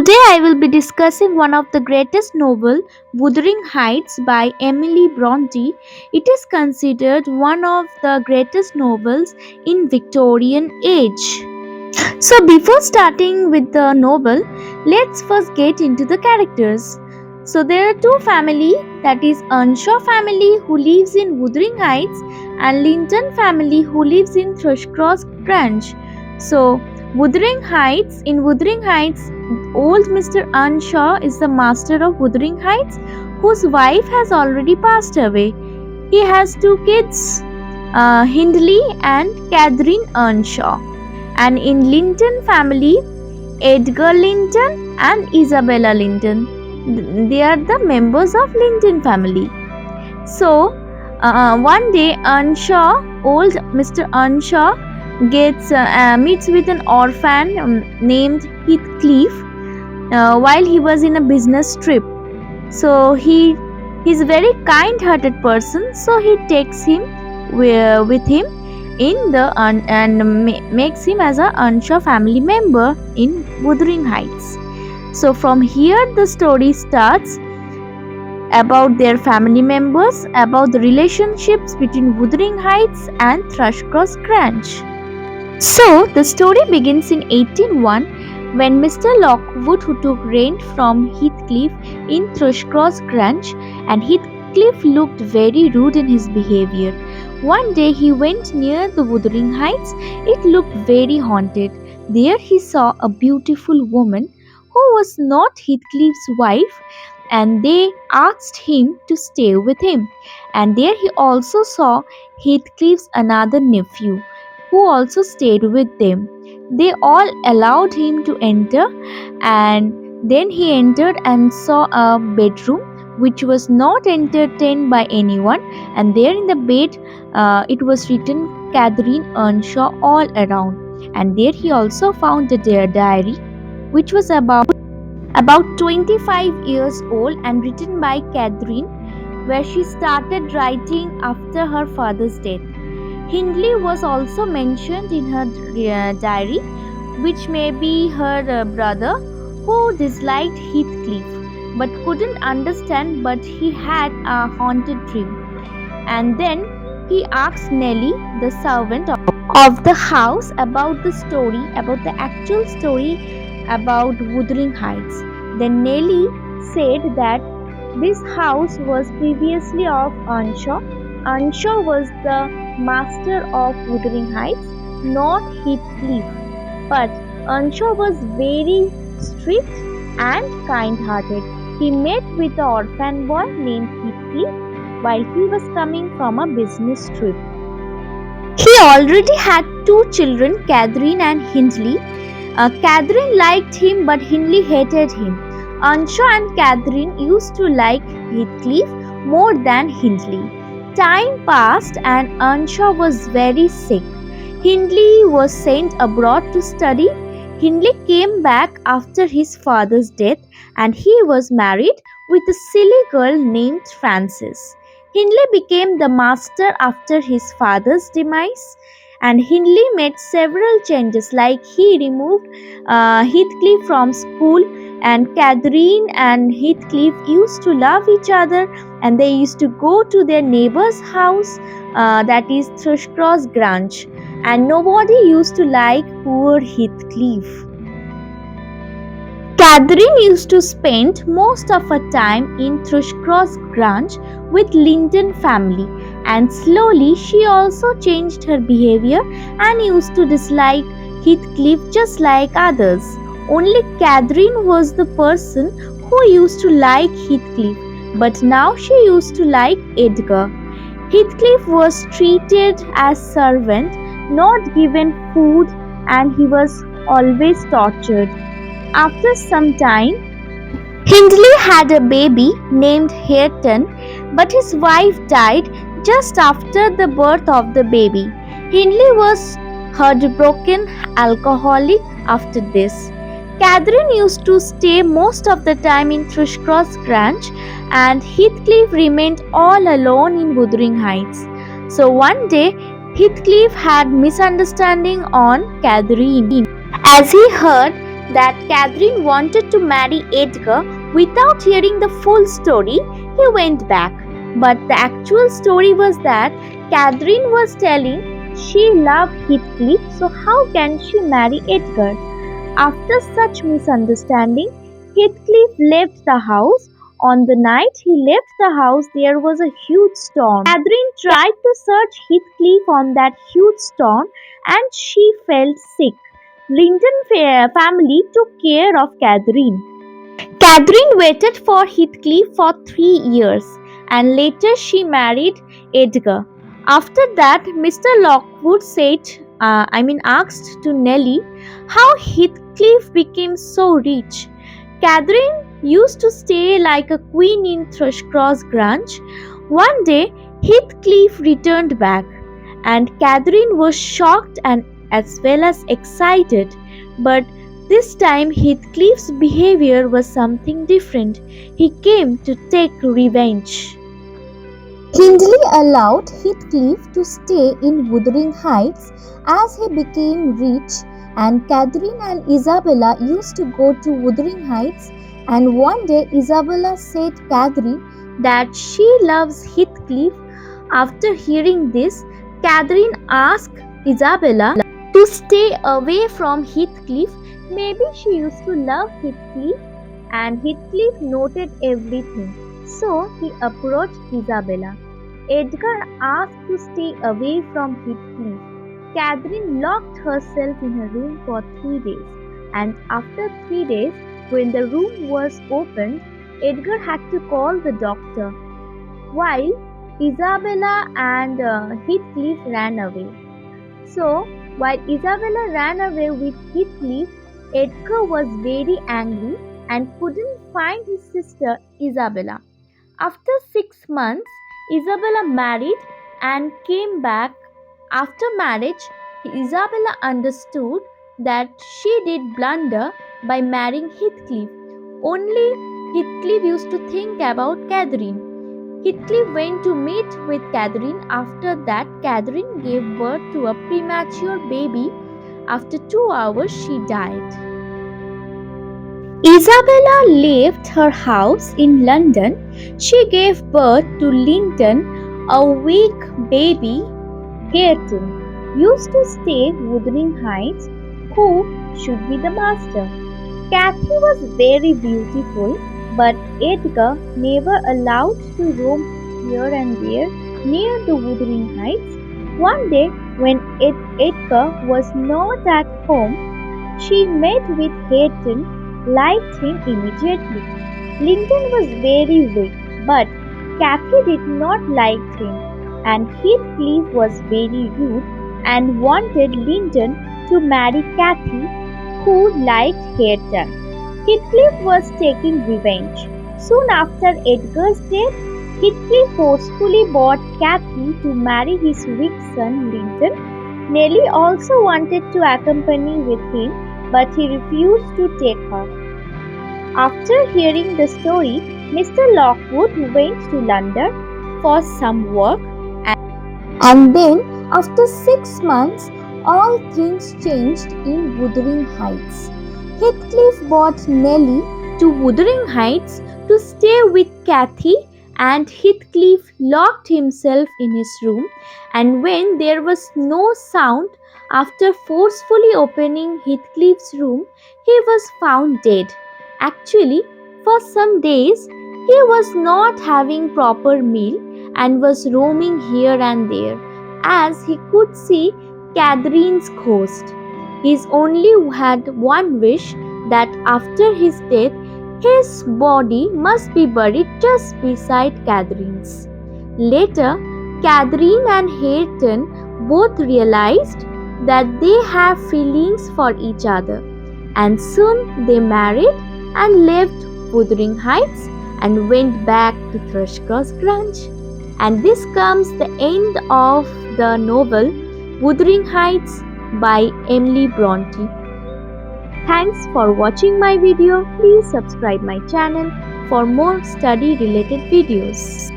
Today I will be discussing one of the greatest novel, Wuthering Heights by Emily Bronte. It is considered one of the greatest novels in Victorian age. So before starting with the novel, let's first get into the characters. So there are two family, that is Earnshaw family who lives in Wuthering Heights and Linton family who lives in Thrushcross Grange. So Wuthering Heights, old Mr. Earnshaw is the master of Wuthering Heights whose wife has already passed away. He has two kids, Hindley and Catherine Earnshaw. And in Linton family, Edgar Linton and Isabella Linton. They are the members of Linton family. So one day old Mr. Earnshaw meets with an orphan named Heathcliff while he was in a business trip. So he's very kind-hearted person. So he takes him with him in the and makes him as a Earnshaw family member in Wuthering Heights. So from here the story starts about their family members, about the relationships between Wuthering Heights and Thrushcross Grange. So the story begins in 1801 when Mr. Lockwood, who took rent from Heathcliff in Thrushcross Grange, and Heathcliff looked very rude in his behavior. One day he went near the Wuthering Heights. It looked very haunted. There he saw a beautiful woman who was not Heathcliff's wife, and they asked him to stay with him. And there he also saw Heathcliff's another nephew, who also stayed with them. They all allowed him to enter, and then he entered and saw a bedroom which was not entertained by anyone, and there in the bed it was written Catherine Earnshaw all around. And there he also found a diary which was about 25 years old and written by Catherine, where she started writing after her father's death. Hindley was also mentioned in her diary, which may be her brother, who disliked Heathcliff but couldn't understand, but he had a haunted dream. And then he asked Nellie, the servant of the house, about the actual story about Wuthering Heights. Then Nellie said that this house was previously of Earnshaw. Earnshaw was the master of Wuthering Heights, not Heathcliff. But Earnshaw was very strict and kind-hearted. He met with the orphan boy named Heathcliff while he was coming from a business trip. He already had two children, Catherine and Hindley. Catherine liked him, but Hindley hated him. Earnshaw and Catherine used to like Heathcliff more than Hindley. Time passed and Earnshaw was very sick. Hindley was sent abroad to study. Hindley came back after his father's death, and he was married with a silly girl named Frances. Hindley became the master after his father's demise, and Hindley made several changes, like he removed Heathcliff from school, and Catherine and Heathcliff used to love each other, and they used to go to their neighbor's house, that is Thrushcross Grange, and nobody used to like poor Heathcliff. Catherine used to spend most of her time in Thrushcross Grange with Linton family, and slowly she also changed her behavior and used to dislike Heathcliff just like others. Only Catherine was the person who used to like Heathcliff, but now she used to like Edgar. Heathcliff was treated as servant, not given food, and he was always tortured. After some time, Hindley had a baby named Hareton, but his wife died just after the birth of the baby. Hindley was heartbroken alcoholic after this. Catherine used to stay most of the time in Thrushcross Grange, and Heathcliff remained all alone in Wuthering Heights. So one day, Heathcliff had misunderstanding on Catherine. As he heard that Catherine wanted to marry Edgar. Without hearing the full story, he went back. But the actual story was that Catherine was telling she loved Heathcliff, so how can she marry Edgar? After such misunderstanding, Heathcliff left the house. On the night he left the house, there was a huge storm. Catherine tried to search Heathcliff on that huge storm and she fell sick. Linton family took care of Catherine. Catherine waited for Heathcliff for 3 years and later she married Edgar. After that, Mr. Lockwood asked to Nellie how Heathcliff became so rich. Catherine used to stay like a queen in Thrushcross Grange. One day, Heathcliff returned back, and Catherine was shocked and as well as excited. But this time, Heathcliff's behavior was something different. He came to take revenge. Hindley allowed Heathcliff to stay in Wuthering Heights as he became rich, and Catherine and Isabella used to go to Wuthering Heights. And one day Isabella said Catherine that she loves Heathcliff. After hearing this, Catherine asked Isabella to stay away from Heathcliff. Maybe she used to love Heathcliff, and Heathcliff noted everything. So he approached Isabella. Edgar asked to stay away from Heathcliff. Catherine locked herself in her room for 3 days, and after 3 days, when the room was opened, Edgar had to call the doctor, while Isabella and Heathcliff ran away. So, while Isabella ran away with Heathcliff, Edgar was very angry and couldn't find his sister Isabella. After 6 months, Isabella married and came back. After marriage, Isabella understood that she did blunder by marrying Heathcliff. Only Heathcliff used to think about Catherine. Heathcliff went to meet with Catherine. After that, Catherine gave birth to a premature baby. After 2 hours, she died. Isabella left her house in London. She gave birth to Linton, a weak baby. Hareton used to stay Wuthering Heights. Who should be the master? Cathy was very beautiful, but Edgar never allowed to roam here and there near the Wuthering Heights. One day, when Edgar was not at home, she met with Hareton, liked him immediately. Linton was very weak, but Cathy did not like him, and Heathcliff was very rude and wanted Linton to marry Cathy, who liked Hareton. Heathcliff was taking revenge. Soon after Edgar's death, Heathcliff forcefully bought Cathy to marry his weak son Linton. Nellie also wanted to accompany with him, but he refused to take her. After hearing the story, Mr. Lockwood went to London for some work, and then after 6 months, all things changed in Wuthering Heights. Heathcliff brought Nellie to Wuthering Heights to stay with Cathy, and Heathcliff locked himself in his room, and when there was no sound, after forcefully opening Heathcliff's room, he was found dead. Actually, for some days, he was not having proper meal and was roaming here and there as he could see Catherine's ghost. He only had one wish, that after his death, his body must be buried just beside Catherine's. Later, Catherine and Hareton both realized that they have feelings for each other, and soon they married and left Wuthering Heights and went back to Thrushcross Grange. And this comes the end of the novel Wuthering Heights by Emily Bronte. Thanks for watching my video. Please subscribe my channel for more study related videos.